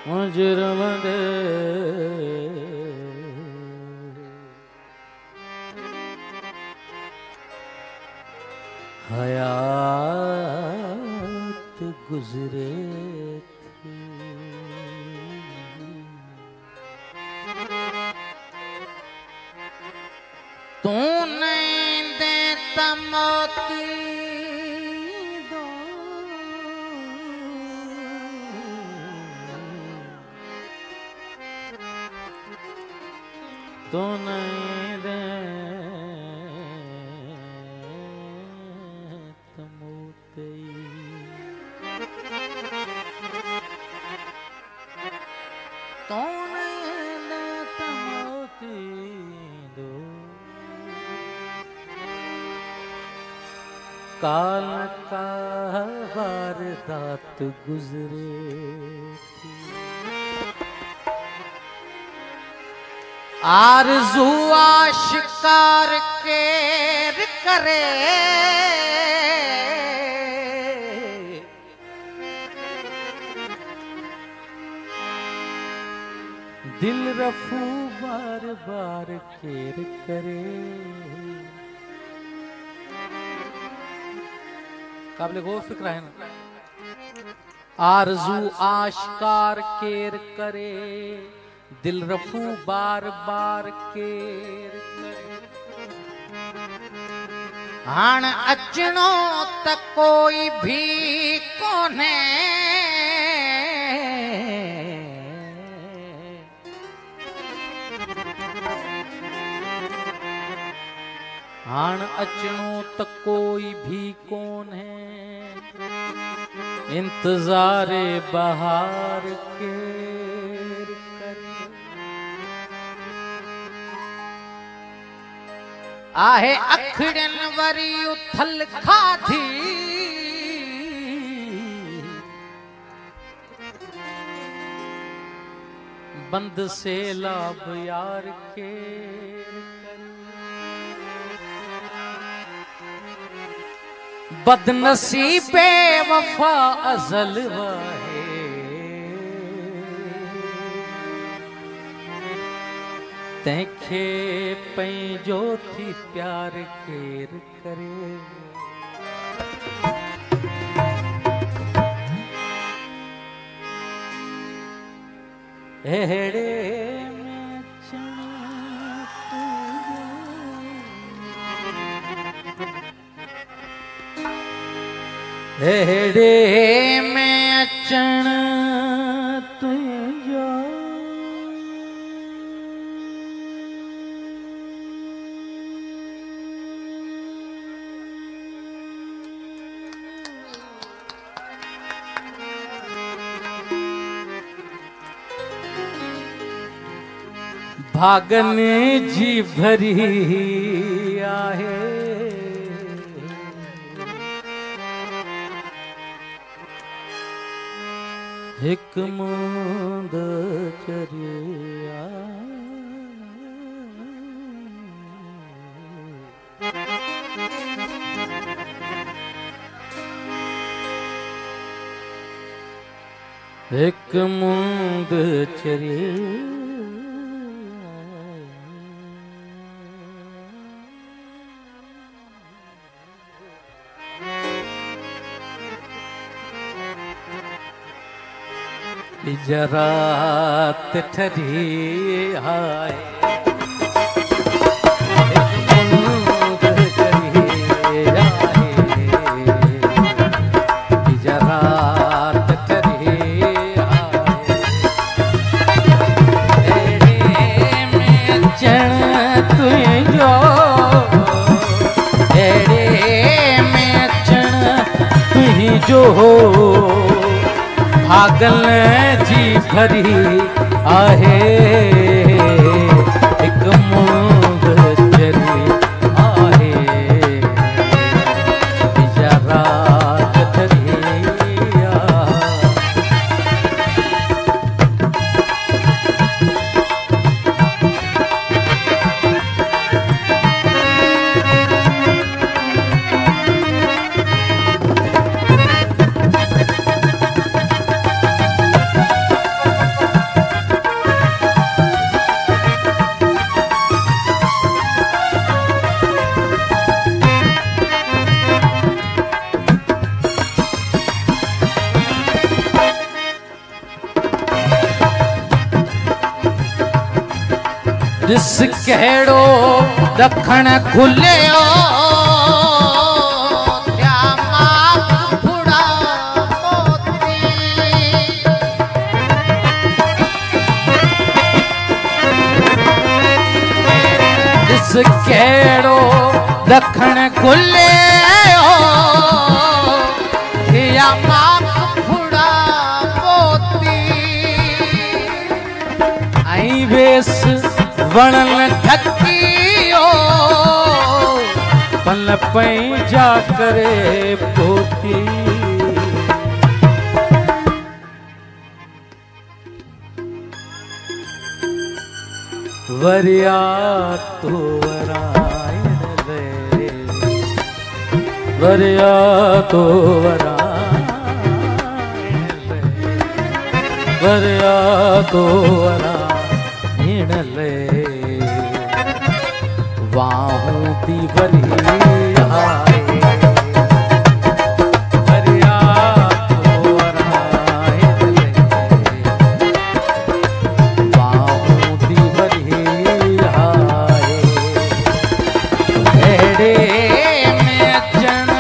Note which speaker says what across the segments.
Speaker 1: मुजरम दे हयात गुजरे थी। तू नहीं देता मोती दो, तू नहीं देता मोती, तू नहीं देता मोती दो। काल का वारदात गुजरे थी। आरज़ू आशिकार केर करे, दिल रफू बार बार केर करे। काबिल गौर फिक्र है ना। आरज़ू आशिकार केर करे, दिल रफू बार बार केर करे। हाण अचणो त कोई भी कोने, हाण अचणो त कोई भी कोन है। इंतज़ारे बहार केर करे। आहे अखड़न वरी उथल खाधी, बंद से लाभ यार केर करे। बदनसीबे वफा अज़ल वाहे, तंहिंखे पंहिंजो थी प्यार केर करे। अहिड़े में अहिड़े में अचण तुंहिंजो, भागन जी भरी आहे। हिक मूंद चरिया, हिक मूंद चरिया, जरात ठरी हाय। एक मूंद चरिया है, जरात ठरी हाय। अहिड़े में अचण तुंहिंजो, अहिड़े में अचण तुंहिंजो, भागन जी भरी आहे। हिक मूंद चरी आहे, जरात ठरी दिस कहिड़ो दखण खुलियो
Speaker 2: क्या माख फुड़ा मोती
Speaker 1: दिस कहिड़ो दखण खुलियो
Speaker 2: क्या माख फुड़ा मोती
Speaker 1: आई वेस वणन ठकियो पल पैंजा करे पोती वरिया तो वरायण ले वरिया तो वरायण ले वरिया तो वरायण ले वाहूं दी वरी आए वरिया तो वरायण ले वाहूं दी वरी आए एड़े में अचण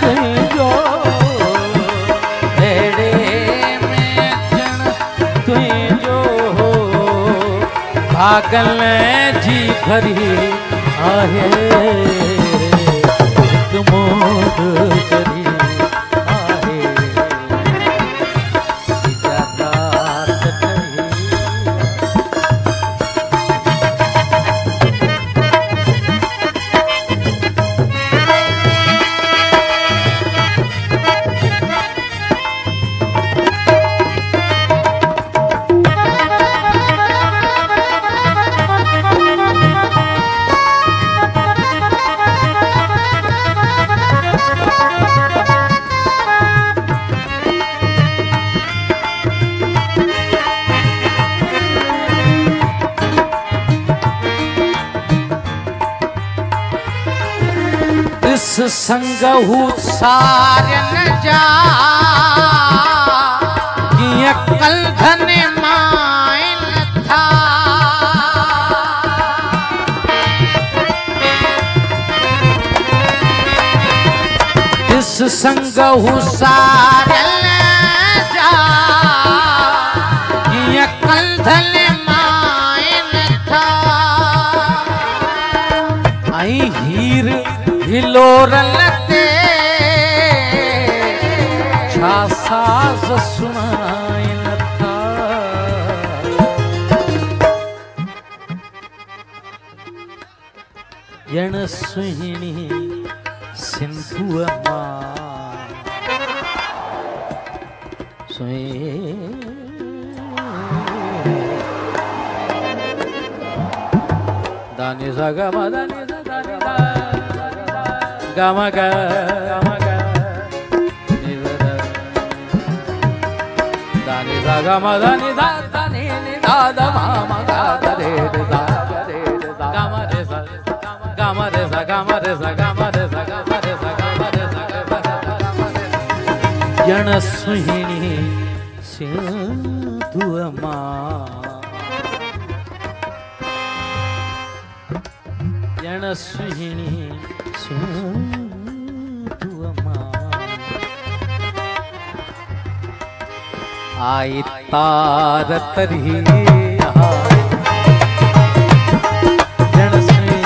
Speaker 1: तुंहिंजो एड़े में अचण तुंहिंजो भागल जी भरी आहे हिक मोद चरी आहे इजाज़त करी इस संगहु
Speaker 2: सारन जा
Speaker 1: कीअं
Speaker 2: कलधन माइन था
Speaker 1: इस संगहु सारन
Speaker 2: जा कीअं कलधन माइन था
Speaker 1: आई हीर हिलोरल ते छा साज़ सुनाई नथा ॼण सुहिणी सिंधुअ मां दानी सा गा मा दानी सा दानी दा गा मा गा नि दा दानी सा गा मा दानी दा दानी नि दा दा मा मा गा दा रे दा गा मा रे सा गा मा रे सा गा मा रे सा गा मा रे सा गा मा रे सा गा मा रे सा ॼण सुहिणी सिंधुअ मां ॼण सुहिणी सिंधुअ मां आई तार तरी ॼण सुहिणी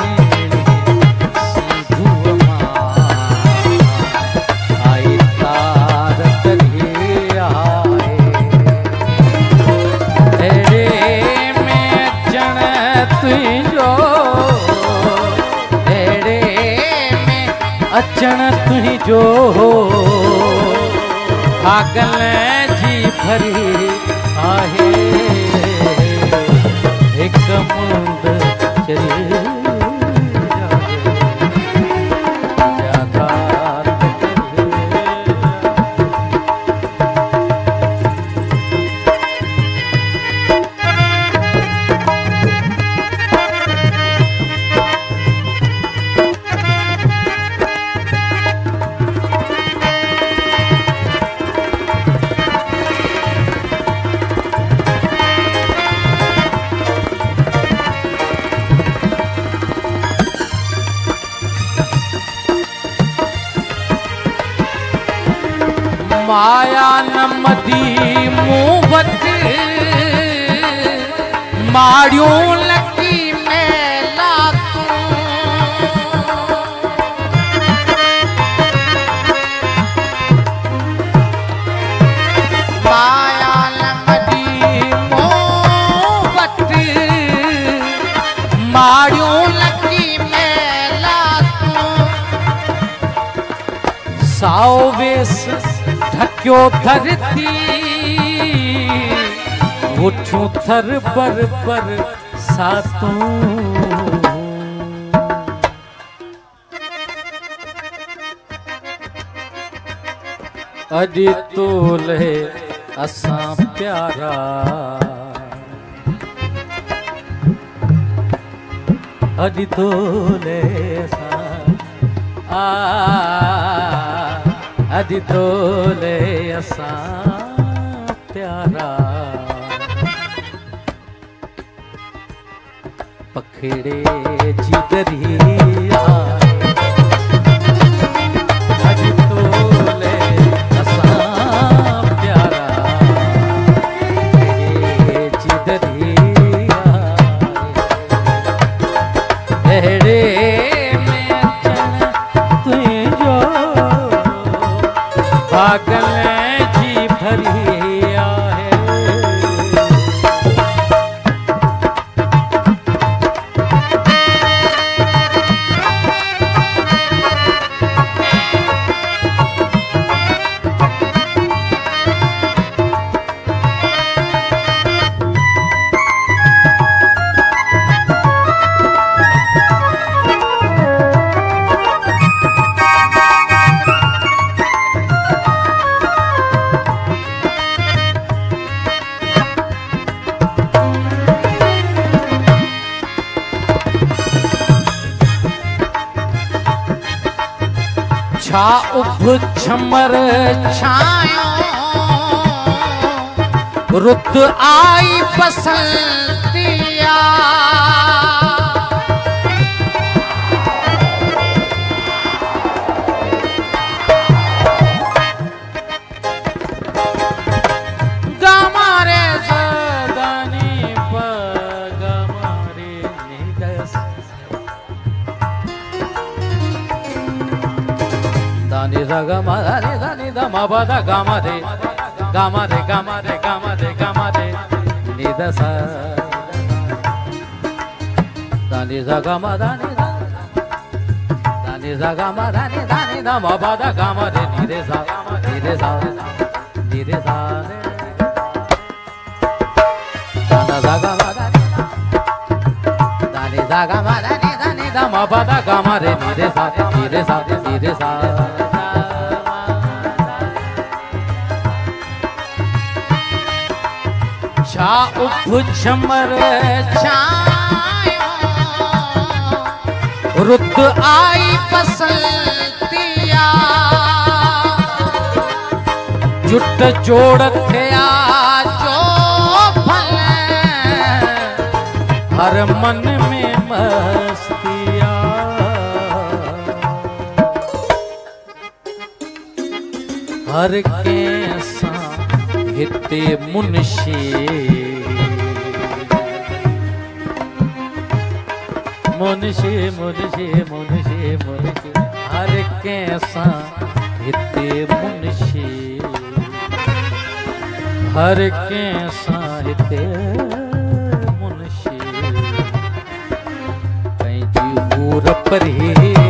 Speaker 1: सिंधुअ मां आई तार तरी एड़े में अचण तुंहिंजो एड़े में अचण तुंहिंजो भागल जी भरी आहे हिक मुंद चरी
Speaker 2: मदी मुंह वटि माड़ियूं लकी मेला तूं माया मदी मुंह वटि माड़ियूं लकी मेला तूं साओ वेस ढक्यो धरती उठूं थर पर सातों अॼु तोले असां प्यारा अॼु तोले असां अॼु तोले असां प्यारा पखड़े जी दरिया अॼु तोले असां प्यारा पखड़े जी दरिया अहिड़े में अचण तुंहिंजो पागल जी भरी आहे छा उभ छमर छायो रुत आई बसंतिया गमारे सदानी गमारे निदस दानी गा मा दानी दा मा बा दा गा मा रे गा मा रे गा मा रे गा मा रे गा मा रे नि दा सा दानी गा मा दानी गा मा दानी दा मा बा दा गा मा रे नि रे सा नि रे सा नि रे सा दाना दा गा मा दानी गा मा दानी दा मा बा दा गा मा रे नि रे सा नि रे सा नि रे सा छा उभ छमर छायो रुत आई बसंतिया जुट जोड़ थिया जो फल हर मन में मस्तिया हर कैसा हिते मुंशी मुंशी मुंशी मुंशी मुंशी हर कैसा हिते मुंशी हर कैसा हिते मुंशी पंहिंजी ऊर परे